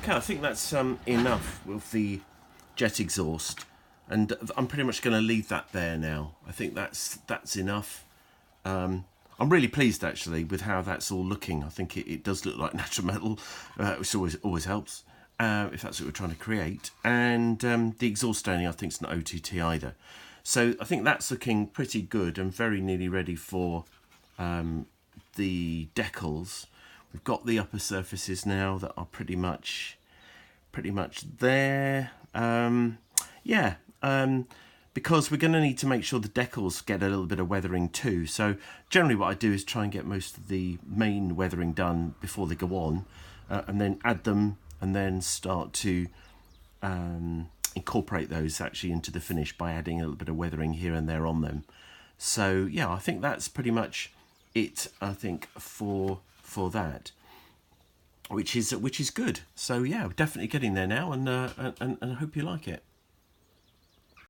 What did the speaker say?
Okay, I think that's enough with the jet exhaust, and I'm pretty much going to leave that there now. I think that's enough. I'm really pleased actually with how that's all looking. I think it does look like natural metal, which always helps if that's what we're trying to create. And the exhaust staining I think is not OTT either. So I think that's looking pretty good and very nearly ready for the decals. We've got the upper surfaces now that are pretty much there. Because we're going to need to make sure the decals get a little bit of weathering too. So generally what I do is try and get most of the main weathering done before they go on, and then add them and then start to incorporate those actually into the finish by adding a little bit of weathering here and there on them. So yeah, I think that's pretty much it, I think, for that, which is good. So yeah, we're definitely getting there now, and I hope you like it.